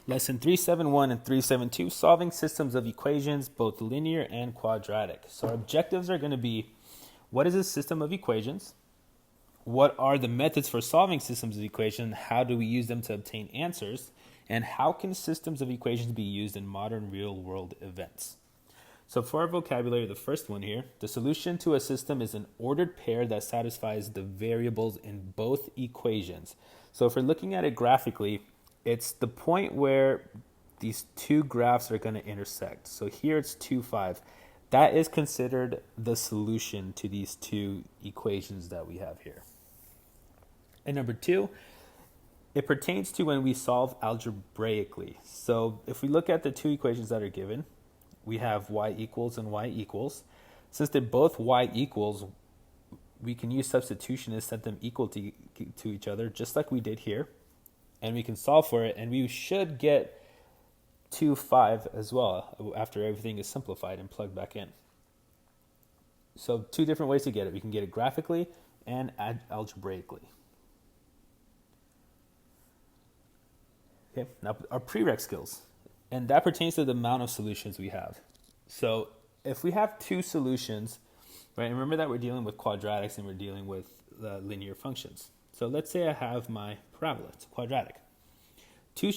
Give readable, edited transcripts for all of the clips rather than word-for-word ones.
Lesson 371 and 372, solving systems of equations, both linear and quadratic. So our objectives are going to be, what is a system of equations? What are the methods for solving systems of equations? How do we use them to obtain answers? And how can systems of equations be used in modern real-world events? So for our vocabulary, the first one here, the solution to a system is an ordered pair that satisfies the variables in both equations. So if we're looking at it graphically, it's the point where these two graphs are going to intersect. So here it's 2, 5. That is considered the solution to these two equations that we have here. And number 2, it pertains to when we solve algebraically. So if we look at the two equations that are given, we have y equals and y equals. Since they're both y equals, we can use substitution and set them equal to each other, just like we did here. And we can solve for it, and we should get 2, 5 as well after everything is simplified and plugged back in. So two different ways to get it. We can get it graphically and algebraically. Okay, now our prereq skills. And that pertains to the amount of solutions we have. So if we have two solutions, right, and remember that we're dealing with quadratics and we're dealing with linear functions. So let's say I have my parabola, it's a quadratic. Two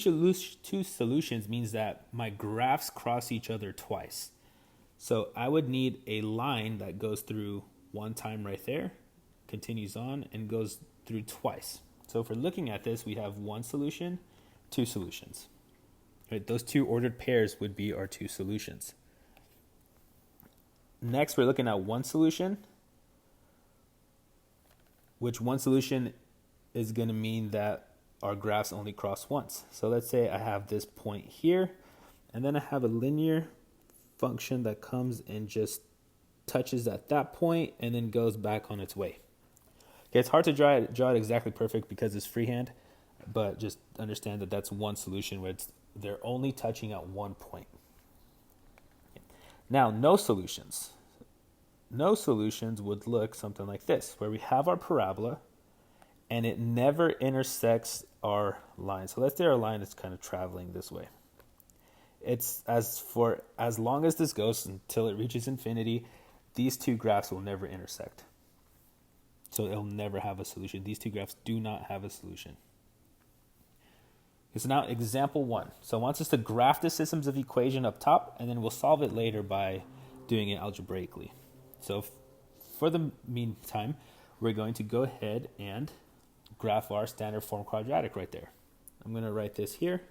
solutions means that my graphs cross each other twice. So I would need a line that goes through one time right there, continues on, and goes through twice. So if we're looking at this, we have one solution, two solutions. Right, those two ordered pairs would be our two solutions. Next, we're looking at one solution, which one solution is going to mean that our graphs only cross once. So let's say I have this point here, and then I have a linear function that comes and just touches at that point and then goes back on its way. Okay, it's hard to draw it exactly perfect because it's freehand, but just understand that that's one solution where they're only touching at one point. Now, no solutions. No solutions would look something like this, where we have our parabola and it never intersects our line. So let's say our line is kind of traveling this way. It's as long as this goes until it reaches infinity, these two graphs will never intersect. So it'll never have a solution. These two graphs do not have a solution. So now example 1. So it wants us to graph the systems of equation up top, and then we'll solve it later by doing it algebraically. So for the meantime, we're going to go ahead and graph our standard form quadratic right there. I'm going to write this here.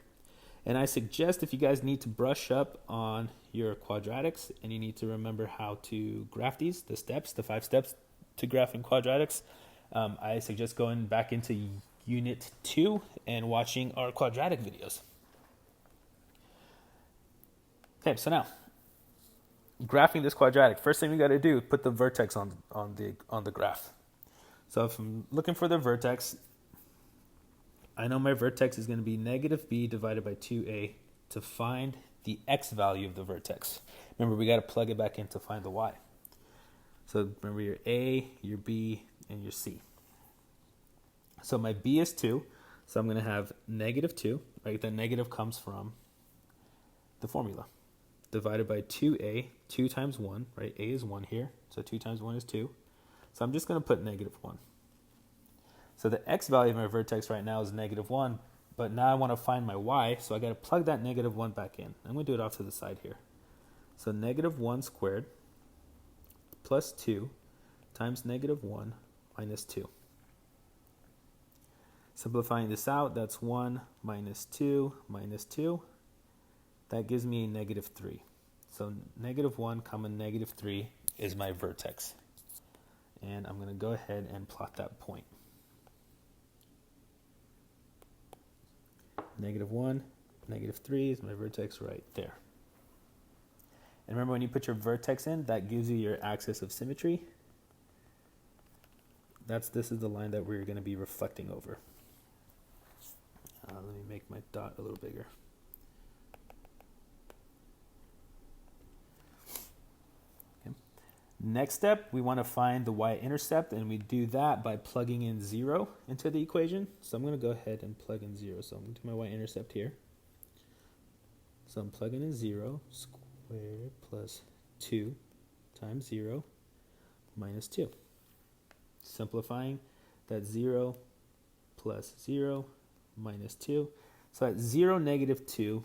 And I suggest if you guys need to brush up on your quadratics and you need to remember how to graph these, the 5 steps to graphing quadratics, I suggest going back into Unit 2 and watching our quadratic videos. Okay, so now, graphing this quadratic, first thing we got to do is put the vertex on the graph. So if I'm looking for the vertex, I know my vertex is going to be negative b divided by 2a to find the x value of the vertex. Remember, we got to plug it back in to find the y. So remember your a, your b, and your c. So my b is 2, so I'm going to have negative 2, right? The negative comes from the formula. Divided by 2a, 2 times 1, right? A is 1 here, so 2 times 1 is 2. So I'm just going to put negative 1. So the x value of my vertex right now is negative 1, but now I want to find my y, so I got to plug that negative 1 back in. I'm going to do it off to the side here. So negative 1 squared plus 2 times negative 1 minus 2. Simplifying this out, that's 1 minus 2 minus 2. That gives me negative 3. So negative 1 comma negative 3 is my vertex. And I'm going to go ahead and plot that point. Negative 1, negative 3 is my vertex right there. And remember, when you put your vertex in, that gives you your axis of symmetry. This is the line that we're going to be reflecting over. Let me make my dot a little bigger. Okay. Next step, we want to find the y-intercept, and we do that by plugging in 0 into the equation. So I'm going to go ahead and plug in 0. So I'm going to do my y-intercept here. So I'm plugging in 0 squared plus 2 times 0 minus 2. Simplifying, that's 0 plus 0 minus 2. So at 0, negative 2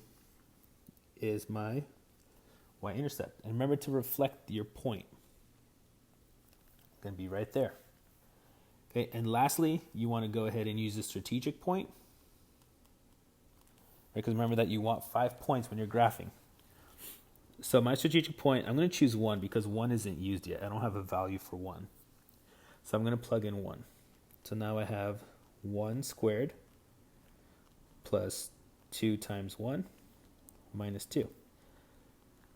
is my y-intercept. And remember to reflect your point. It's going to be right there. Okay, and lastly, you want to go ahead and use the strategic point. Because remember that you want 5 points when you're graphing. So my strategic point, I'm going to choose 1 because 1 isn't used yet. I don't have a value for 1. So I'm going to plug in 1. So now I have 1 squared plus 2 times 1 minus 2.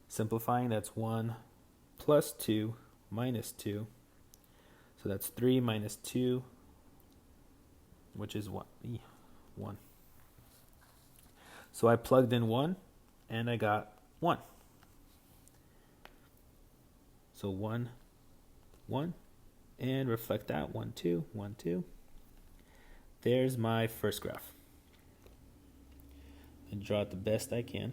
Simplifying, that's 1 plus 2 minus 2. So that's 3 minus 2, which is 1. So I plugged in 1, and I got 1. So 1, 1, and reflect that, 1, 2, 1, 2. There's my first graph. And draw it the best I can.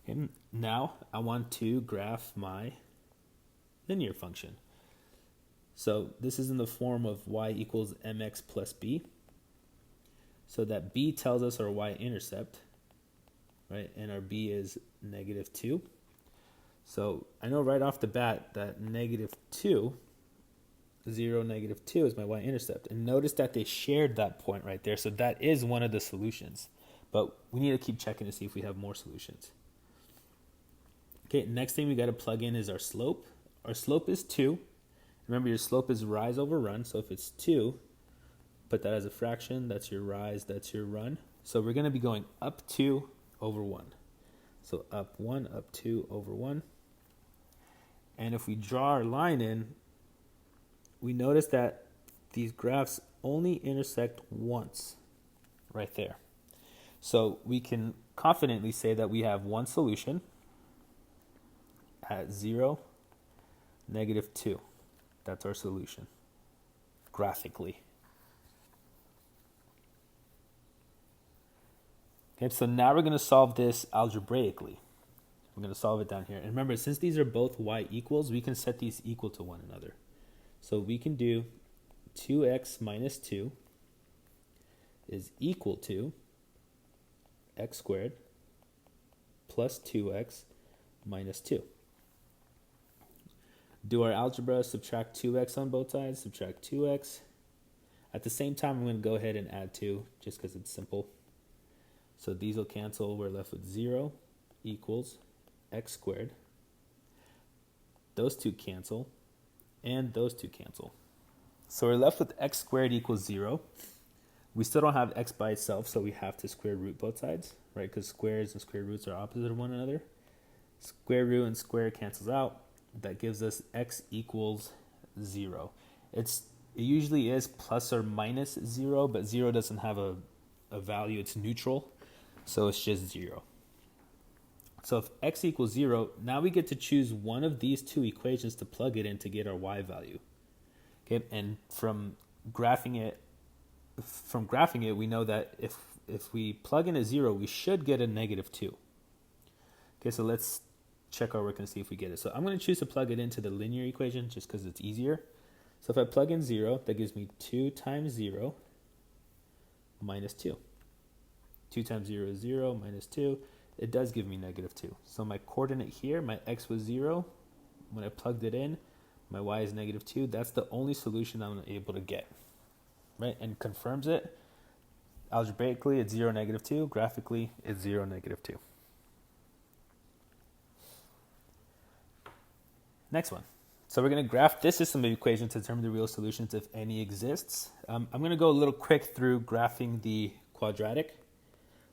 Okay, now I want to graph my linear function. So this is in the form of y equals mx plus b. So that b tells us our y-intercept, right? And our b is negative 2. So I know right off the bat that negative 2, 0, negative 2 is my y-intercept. And notice that they shared that point right there. So that is one of the solutions. But we need to keep checking to see if we have more solutions. Okay, next thing we got to plug in is our slope. Our slope is 2. Remember, your slope is rise over run. So if it's 2, put that as a fraction. That's your rise, that's your run. So we're going to be going up 2 over 1. So up 1, up 2 over 1. And if we draw our line in, we notice that these graphs only intersect once right there. So we can confidently say that we have one solution at 0, negative 2. That's our solution, graphically. Okay, so now we're going to solve this algebraically. We're going to solve it down here. And remember, since these are both y equals, we can set these equal to one another. So we can do 2x minus 2 is equal to x squared plus 2x minus 2. Do our algebra, subtract 2x on both sides, subtract 2x. At the same time, I'm going to go ahead and add 2 just because it's simple. So these will cancel. We're left with 0 equals x squared. Those two cancel, and those two cancel. So we're left with x squared equals 0. We still don't have x by itself, so we have to square root both sides, right? Because squares and square roots are opposite of one another. Square root and square cancels out. That gives us x equals 0. It usually is plus or minus 0, but 0 doesn't have a value. It's neutral, so it's just 0. So if x equals 0, now we get to choose one of these two equations to plug it in to get our y value. Okay, and from graphing it, we know that if we plug in a 0, we should get a negative 2. Okay, so let's check our work and see if we get it. So I'm going to choose to plug it into the linear equation just because it's easier. So if I plug in 0, that gives me 2 times 0 minus 2. 2 times 0 is 0 minus 2. It does give me negative 2. So my coordinate here, my x was 0. When I plugged it in, my y is negative 2. That's the only solution I'm able to get, right? And confirms it. Algebraically, it's 0, negative 2. Graphically, it's 0, negative 2. Next one. So we're going to graph this system of equations to determine the real solutions, if any exists. I'm going to go a little quick through graphing the quadratic.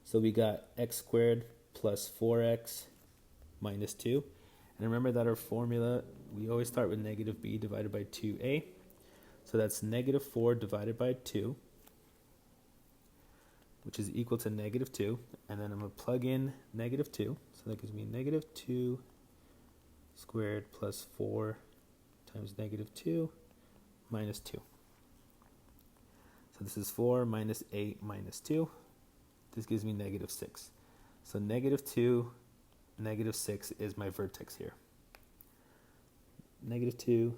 So we got x squared plus 4x minus 2. And remember that our formula, we always start with negative b divided by 2a. So that's negative 4 divided by 2, which is equal to negative 2. And then I'm going to plug in negative 2. So that gives me negative 2 squared plus 4 times negative 2 minus 2. So this is 4 minus 8 minus 2. This gives me negative 6. So negative 2, negative 6 is my vertex here. Negative 2,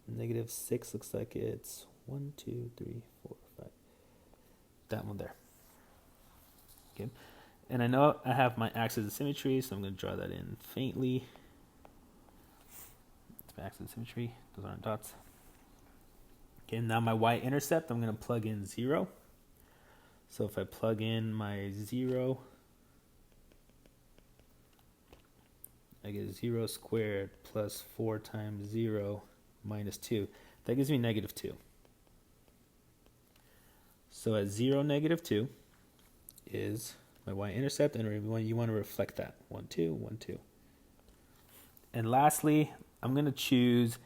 negative 6 looks like it's 1, 2, 3, 4, 5. That one there. Okay. And I know I have my axis of symmetry, so I'm going to draw that in faintly. It's my axis of symmetry. Those aren't dots. Okay, now my y-intercept, I'm going to plug in 0. So if I plug in my 0, I get 0 squared plus 4 times 0 minus 2. That gives me negative 2. So at 0, negative 2 is my y-intercept, and you want to reflect that. 1, 2, 1, 2. And lastly, I'm going to choose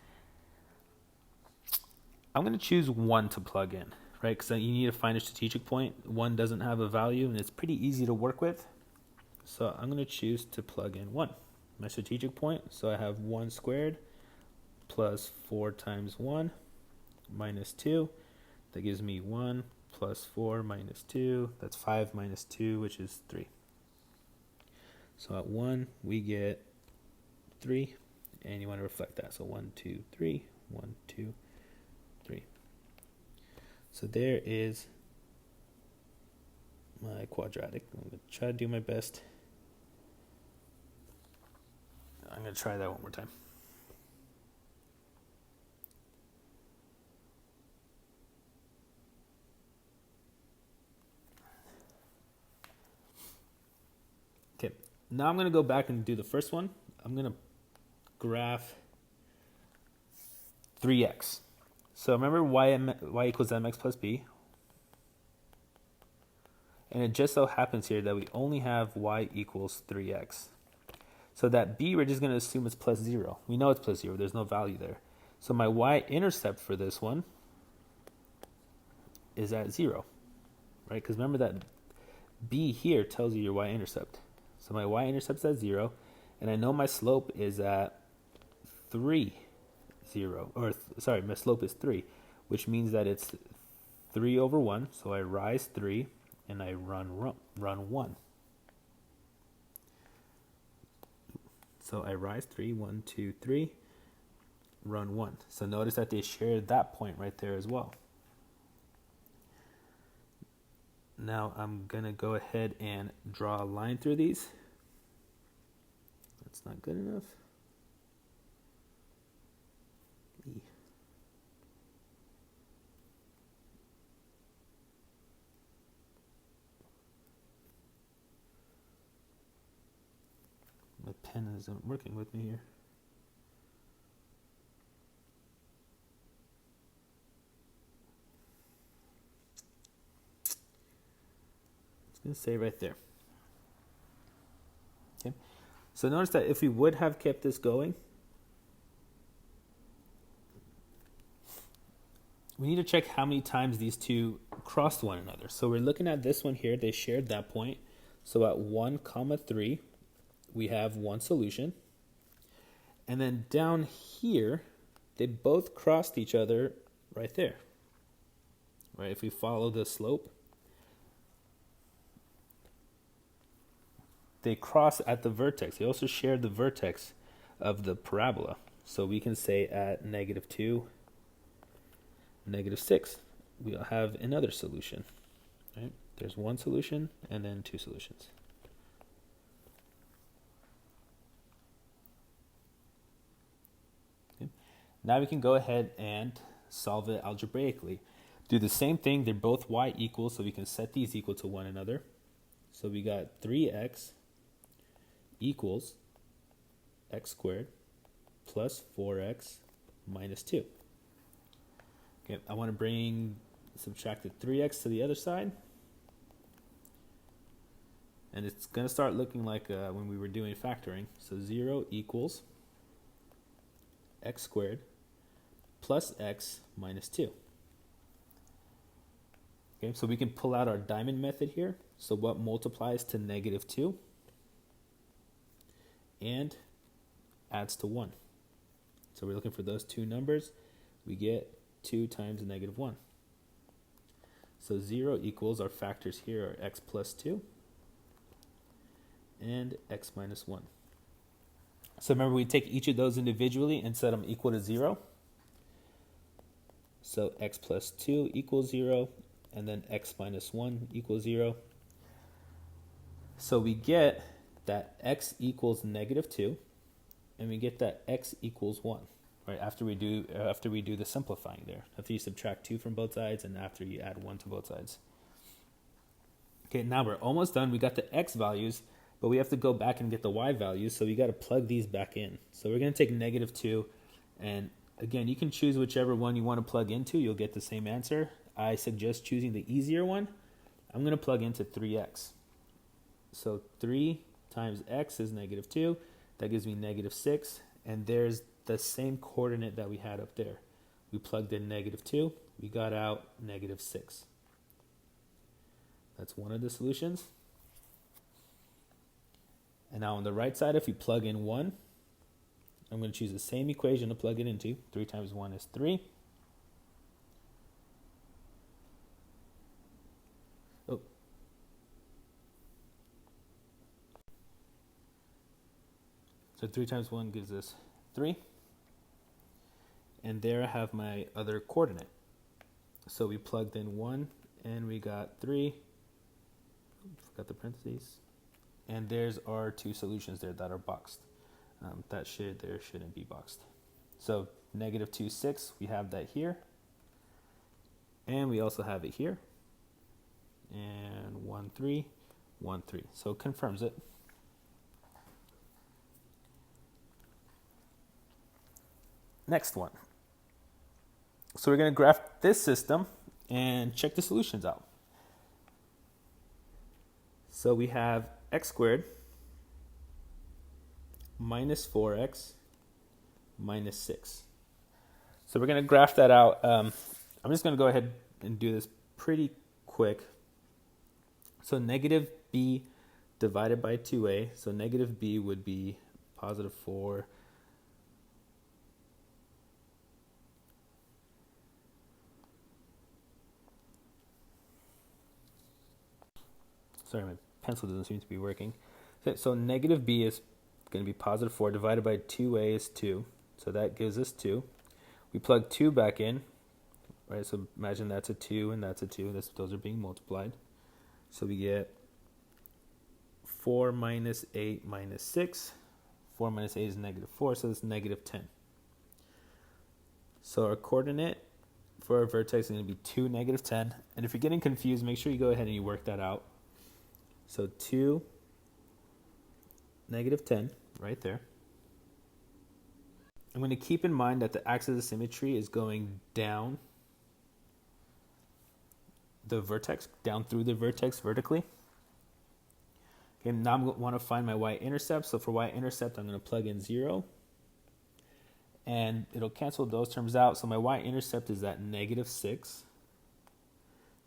1 to plug in, right? Because you need to find a strategic point. 1 doesn't have a value, and it's pretty easy to work with. So I'm going to choose to plug in 1, my strategic point. So I have 1 squared plus 4 times 1 minus 2. That gives me 1 plus 4 minus 2. That's 5 minus 2, which is 3. So at 1, we get 3, and you want to reflect that. So 1, 2, 3, 1, 2, 3. So there is my quadratic. I'm going to try to do my best. I'm going to try that one more time. Okay, now I'm going to go back and do the first one. I'm going to graph 3x. So remember y equals mx plus b. And it just so happens here that we only have y equals 3x. So that b, we're just going to assume it's plus 0. We know it's plus 0. There's no value there. So my y-intercept for this one is at 0. Right? Because remember that b here tells you your y-intercept. So my y-intercept's at 0. And I know my slope is at 3, 0. My slope is 3. Which means that it's 3 over 1. So I rise 3 and I run 1. So I rise 3, 1, 2, 3, run 1. So notice that they share that point right there as well. Now I'm going to go ahead and draw a line through these. That's not good enough. E. My pen isn't working with me here. It's going to say right there. Okay. So notice that if we would have kept this going, we need to check how many times these two crossed one another. So we're looking at this one here. They shared that point. So at 1, 3, we have one solution. And then down here, they both crossed each other right there. Right? If we follow the slope, they cross at the vertex. They also share the vertex of the parabola. So we can say at negative 2, negative 6, we'll have another solution. Right? There's one solution and then two solutions. Okay. Now we can go ahead and solve it algebraically. Do the same thing. They're both y equal, so we can set these equal to one another. So we got 3x equals x squared plus 4x minus 2. Okay, I want to subtract the 3x to the other side. And it's going to start looking like when we were doing factoring. So 0 equals x squared plus x minus 2. Okay, so we can pull out our diamond method here. So what multiplies to negative 2 and adds to 1. So we're looking for those two numbers. We get 2 times negative 1. So 0 equals, our factors here are x plus 2 and x minus 1. So remember, we take each of those individually and set them equal to 0. So x plus 2 equals 0, and then x minus 1 equals 0. So we get that x equals negative 2, and we get that x equals 1, right? After we do the simplifying there, after you subtract 2 from both sides and after you add 1 to both sides. Okay, now we're almost done. We got the x values, but we have to go back and get the y values, so we got to plug these back in. So we're going to take negative 2, and again, you can choose whichever one you want to plug into. You'll get the same answer. I suggest choosing the easier one. I'm going to plug into 3x. So 3 times x is negative 2. That gives me negative 6. And there's the same coordinate that we had up there. We plugged in negative 2. We got out negative 6. That's one of the solutions. And now on the right side, if we plug in 1, I'm going to choose the same equation to plug it into. 3 times 1 is 3. Oh. So 3 times 1 gives us 3. And there I have my other coordinate. So we plugged in 1 and we got 3. Forgot the parentheses. And there's our two solutions there that are boxed. There shouldn't be boxed. So negative 2, 6, we have that here. And we also have it here. And 1, 3, 1, 3. So it confirms it. Next one. So we're going to graph this system and check the solutions out. So we have x squared minus 4x minus 6. So we're going to graph that out. I'm just going to go ahead and do this pretty quick. So negative b divided by 2a. So negative b would be positive 4. Sorry, my pencil doesn't seem to be working. So negative b is going to be positive 4 divided by 2a is 2. So that gives us 2. We plug 2 back in, right? So imagine that's a 2 and that's a 2. Those are being multiplied. So we get 4 minus 8 minus 6. 4 minus 8 is negative 4, so it's negative 10. So our coordinate for our vertex is going to be 2, negative 10. And if you're getting confused, make sure you go ahead and you work that out. So 2, negative 10, right there. I'm going to keep in mind that the axis of symmetry is going down the vertex, down through the vertex vertically. Okay, now I want to find my y-intercept. So for y-intercept, I'm going to plug in 0. And it'll cancel those terms out. So my y-intercept is at negative 6.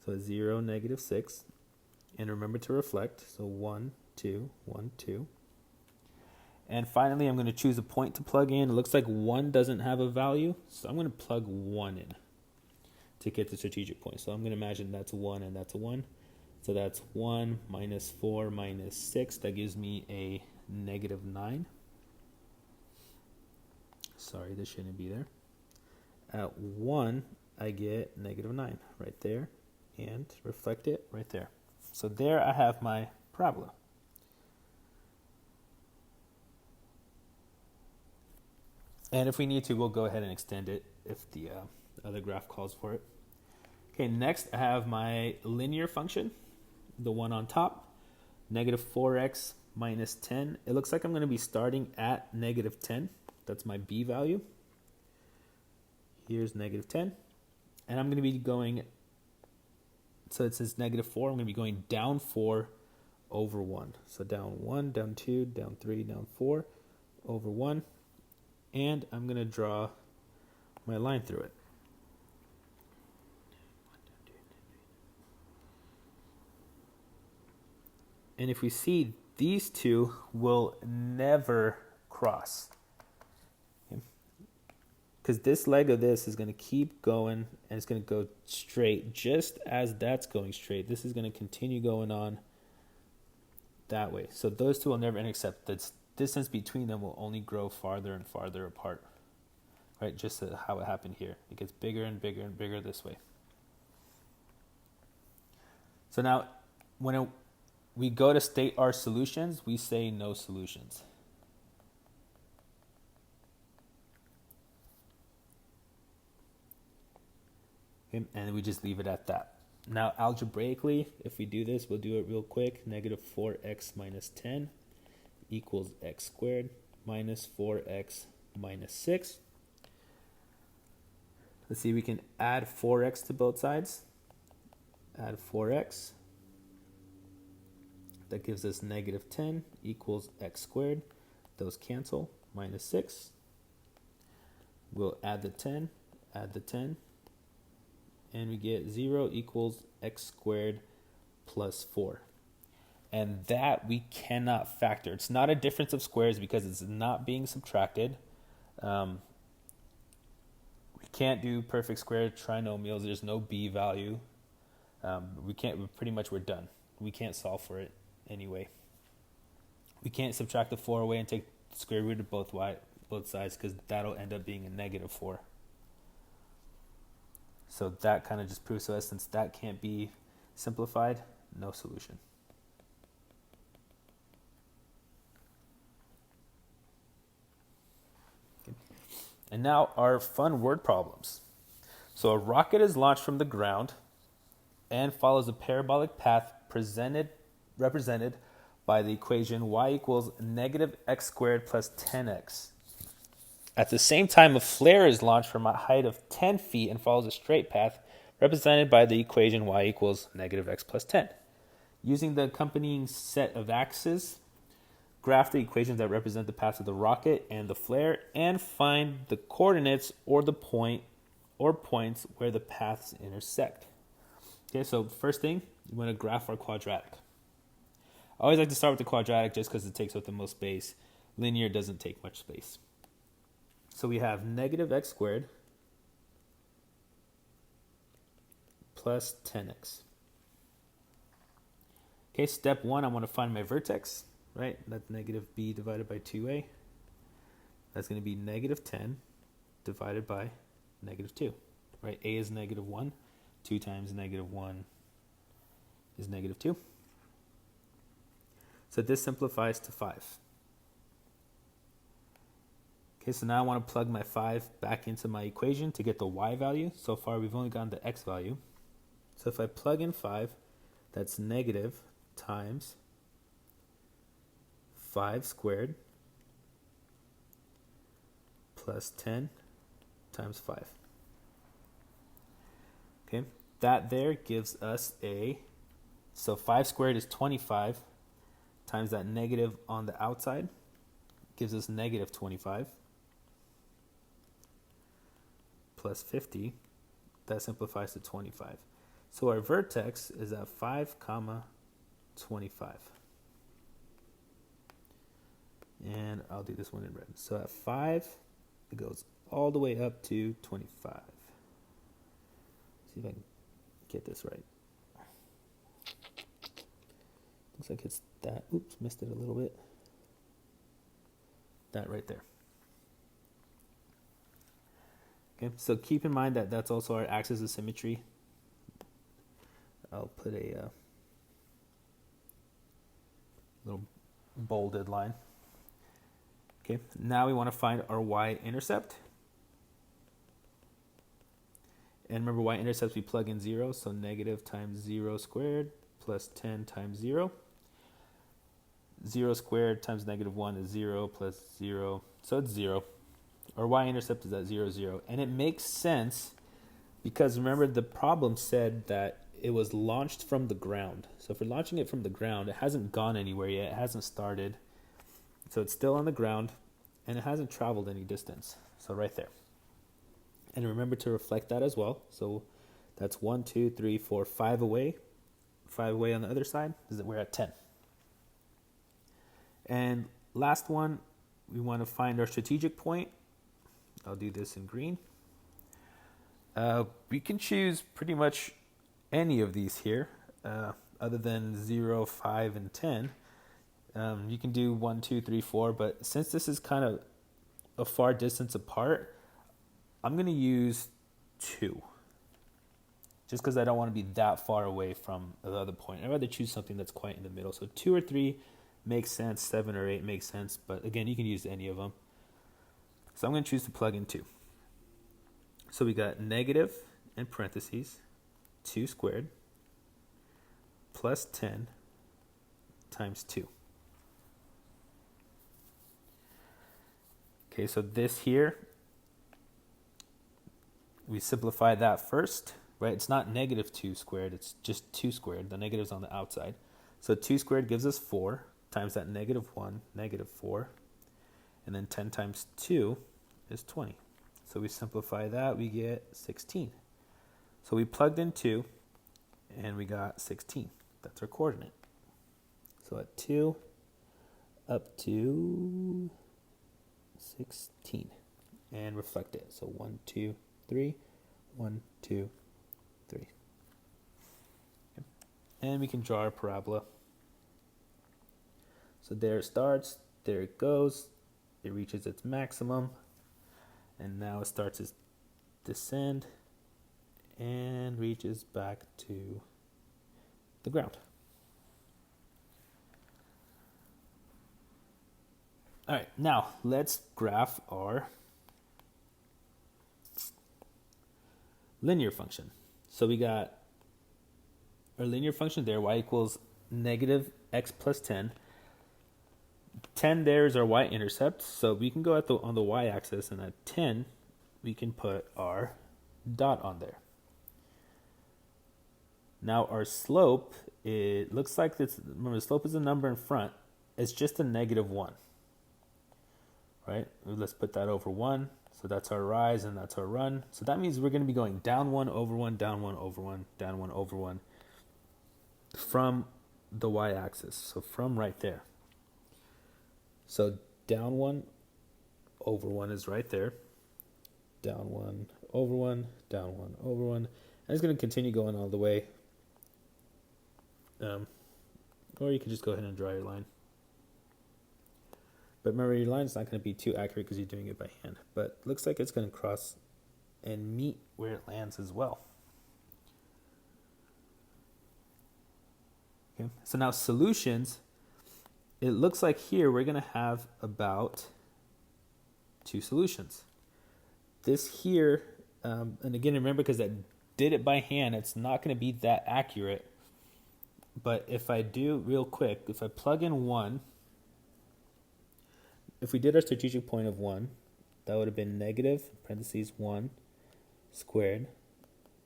So 0, negative 6. And remember to reflect. So 1, 2, 1, 2. And finally, I'm going to choose a point to plug in. It looks like 1 doesn't have a value. So I'm going to plug 1 in to get the strategic point. So I'm going to imagine that's 1 and that's a 1. So that's 1 minus 4 minus 6. That gives me a negative 9. Sorry, this shouldn't be there. At 1, I get negative 9 right there. And reflect it right there. So there I have my parabola. And if we need to, we'll go ahead and extend it if the other graph calls for it. Okay, next I have my linear function, the one on top, negative 4x minus 10. It looks like I'm going to be starting at negative 10. That's my b value. Here's negative 10. And I'm going to be going, so it says negative 4. I'm going to be going down 4 over 1. So down 1, down 2, down 3, down 4, over 1. And I'm going to draw my line through it. And if we see, these two will never cross. because this leg of this is going to keep going, and it's going to go straight just as that's going straight. This is going to continue going on that way. So those two will never intersect. The distance between them will only grow farther and farther apart, right? Just how it happened here. It gets bigger and bigger and bigger this way. So now when we go to state our solutions, we say no solutions. Okay, and we just leave it at that. Now, algebraically, if we do this, we'll do it real quick. Negative 4x minus 10 equals x squared minus 4x minus 6. Let's see, we can add 4x to both sides. Add 4x. That gives us negative 10 equals x squared. Those cancel. Minus 6. We'll add the 10, and we get 0 equals x squared plus 4. And that we cannot factor. It's not a difference of squares because it's not being subtracted. We can't do perfect square trinomials. There's no b value. We're done. We can't solve for it anyway. We can't subtract the 4 away and take the square root of both sides because that'll end up being a negative 4. So that kind of just proves to us, since that can't be simplified, no solution. Okay. And now our fun word problems. So a rocket is launched from the ground and follows a parabolic path represented by the equation y equals negative x squared plus 10x. At the same time, a flare is launched from a height of 10 feet and follows a straight path represented by the equation y equals negative x plus 10. Using the accompanying set of axes, graph the equations that represent the path of the rocket and the flare, and find the coordinates or the point or points where the paths intersect. Okay, so first thing, you want to graph our quadratic. I always like to start with the quadratic just because it takes up the most space. Linear doesn't take much space. So we have negative x squared plus 10x. Okay, step 1, I want to find my vertex, right? That's negative b divided by 2a. That's going to be negative 10 divided by negative 2, right? A is negative 1. 2 times negative 1 is negative 2. So this simplifies to 5. Okay, so now I want to plug my 5 back into my equation to get the y value. So far, we've only gotten the x value. So if I plug in 5, that's negative times 5 squared plus 10 times 5. Okay, that there gives us so 5 squared is 25 times that negative on the outside gives us negative 25. Plus 50, that simplifies to 25. So our vertex is at 5, 25. And I'll do this one in red. So at 5, it goes all the way up to 25. See if I can get this right. Looks like it's that. Oops, missed it a little bit. That right there. Okay, so keep in mind that that's also our axis of symmetry. I'll put a little bolded line. Okay, now we want to find our y-intercept. And remember, y-intercepts we plug in 0, so negative times 0 squared plus 10 times 0. 0 squared times negative 1 is 0 plus 0, so it's 0. Our y-intercept is at 0, 0. And it makes sense because remember the problem said that it was launched from the ground. So if we're launching it from the ground, it hasn't gone anywhere yet. It hasn't started. So it's still on the ground and it hasn't traveled any distance. So right there. And remember to reflect that as well. So that's 1, 2, 3, 4, 5 away. 5 away on the other side is that we're at 10. And last one, we want to find our strategic point. I'll do this in green. We can choose pretty much any of these here, other than 0, 5, and 10. You can do 1, 2, 3, 4, but since this is kind of a far distance apart, I'm going to use 2. Just because I don't want to be that far away from the other point. I'd rather choose something that's quite in the middle. So 2 or 3 makes sense, 7 or 8 makes sense, but again, you can use any of them. So I'm going to choose to plug in 2. So we got negative, in parentheses, 2 squared, plus 10 times 2. Okay, so this here, we simplify that first, right? It's not negative 2 squared, it's just 2 squared. The negative's on the outside. So 2 squared gives us 4, times that negative 1, negative 4. And then 10 times 2 is 20. So we simplify that, we get 16. So we plugged in 2, and we got 16. That's our coordinate. So at 2 up to 16. And reflect it. So 1, 2, 3, 1, 2, 3. Okay. And we can draw our parabola. So there it starts, there it goes, it reaches its maximum, and now it starts its descent and reaches back to the ground. All right, now let's graph our linear function. So we got our linear function there, y equals negative x plus 10. 10 there is our y-intercept, so we can go on the y-axis, and at 10, we can put our dot on there. Now our slope, it looks like this. Remember, the slope is a number in front. It's just a negative 1, right? Let's put that over 1. So that's our rise, and that's our run. So that means we're going to be going down 1 over 1, down 1 over 1, down 1 over 1 from the y-axis. So from right there. So down 1 over 1 is right there. Down 1 over 1, down 1 over 1. And it's going to continue going all the way. Or you can just go ahead and draw your line. But remember, your line's not going to be too accurate because you're doing it by hand. But it looks like it's going to cross and meet where it lands as well. Okay. So now solutions. It looks like here we're going to have about 2 solutions. This here, and again, remember, because I did it by hand, it's not going to be that accurate. But if I do real quick, if I plug in 1, if we did our strategic point of 1, that would have been negative, parentheses 1 squared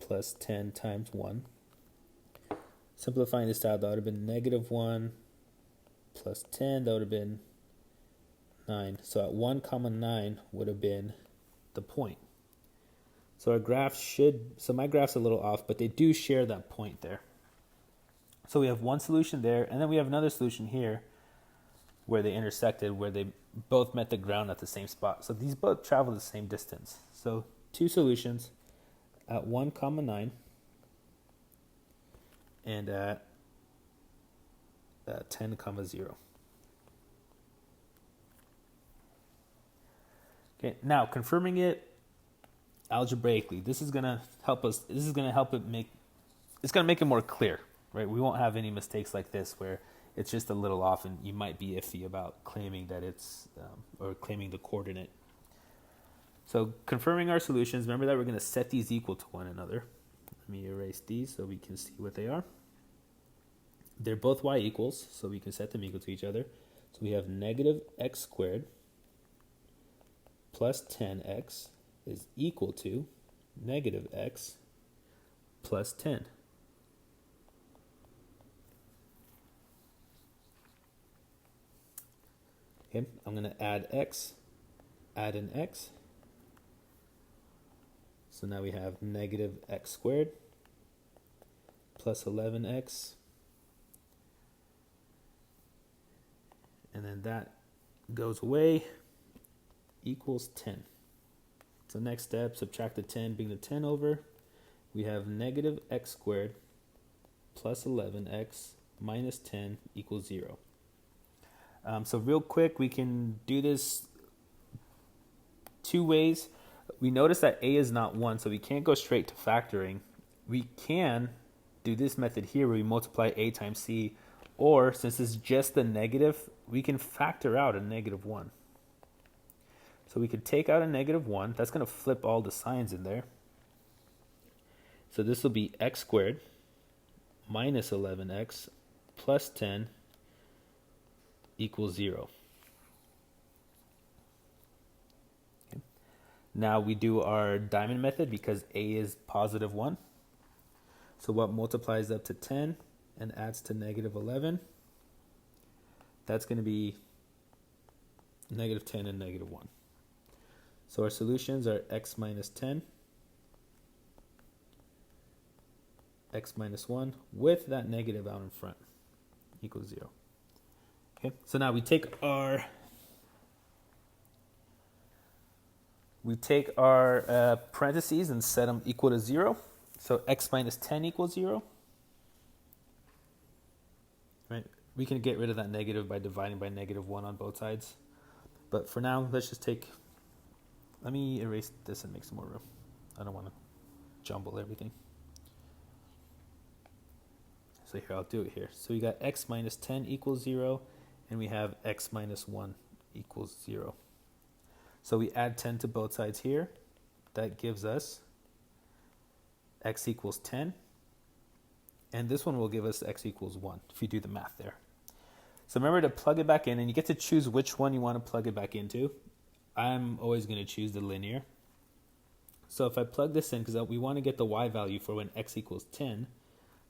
plus 10 times 1. Simplifying this out, that would have been negative 1 plus 10, that would have been 9. So at 1 comma 9 would have been the point. So our graph so my graph's a little off, but they do share that point there. So we have one solution there, and then we have another solution here where they intersected, where they both met the ground at the same spot. So these both travel the same distance. So 2 solutions at 1 comma 9 and at 10 comma 0. Okay, now confirming it algebraically, this is going to help us. This is going to help it it's going to make it more clear, right? We won't have any mistakes like this where it's just a little off and you might be iffy about claiming that it's, or claiming the coordinate. So confirming our solutions, remember that we're going to set these equal to one another. Let me erase these so we can see what they are. They're both y equals, so we can set them equal to each other. So we have negative x squared plus 10x is equal to negative x plus 10. Okay, I'm going to add x, add an x. So now we have negative x squared plus 11x. And then that goes away, equals 10. So next step, subtract the 10, bring the 10 over. We have negative x squared plus 11x minus 10 equals 0. So real quick, we can do this two ways. We notice that a is not 1, so we can't go straight to factoring. We can do this method here where we multiply a times c, or since it's just the negative, we can factor out a negative 1. So we could take out a negative 1. That's going to flip all the signs in there. So this will be x squared minus 11x plus 10 equals 0. Okay. Now we do our diamond method because a is positive 1. So what multiplies up to 10 and adds to negative 11? That's going to be negative 10 and negative 1. So our solutions are x minus 10, x minus 1 with that negative out in front equals 0. Okay, so now we take our parentheses and set them equal to 0. So x minus 10 equals 0. Right? We can get rid of that negative by dividing by negative 1 on both sides. But for now, let's just let me erase this and make some more room. I don't want to jumble everything. So here, I'll do it here. So we got x minus 10 equals 0, and we have x minus 1 equals 0. So we add 10 to both sides here. That gives us x equals 10. And this one will give us x equals 1, if you do the math there. So remember to plug it back in, and you get to choose which one you want to plug it back into. I'm always going to choose the linear. So if I plug this in, because we want to get the y value for when x equals 10,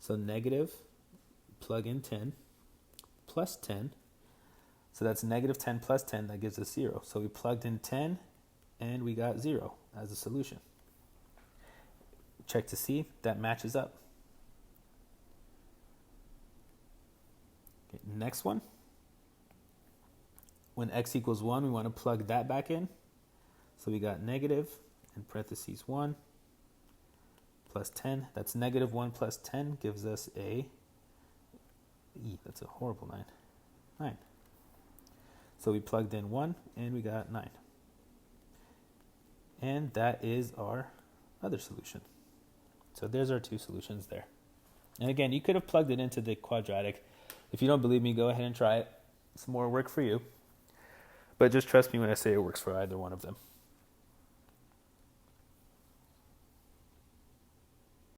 so negative, plug in 10, plus 10. So that's negative 10 plus 10, that gives us 0. So we plugged in 10, and we got 0 as a solution. Check to see that matches up. Okay, next one. When x equals 1, we want to plug that back in. So we got negative, in parentheses 1, plus 10. That's negative 1 plus 10 gives us that's a horrible 9. So we plugged in 1, and we got 9. And that is our other solution. So there's our two solutions there. And again, you could have plugged it into the quadratic. If you don't believe me, go ahead and try it. It's more work for you. But just trust me when I say it works for either one of them.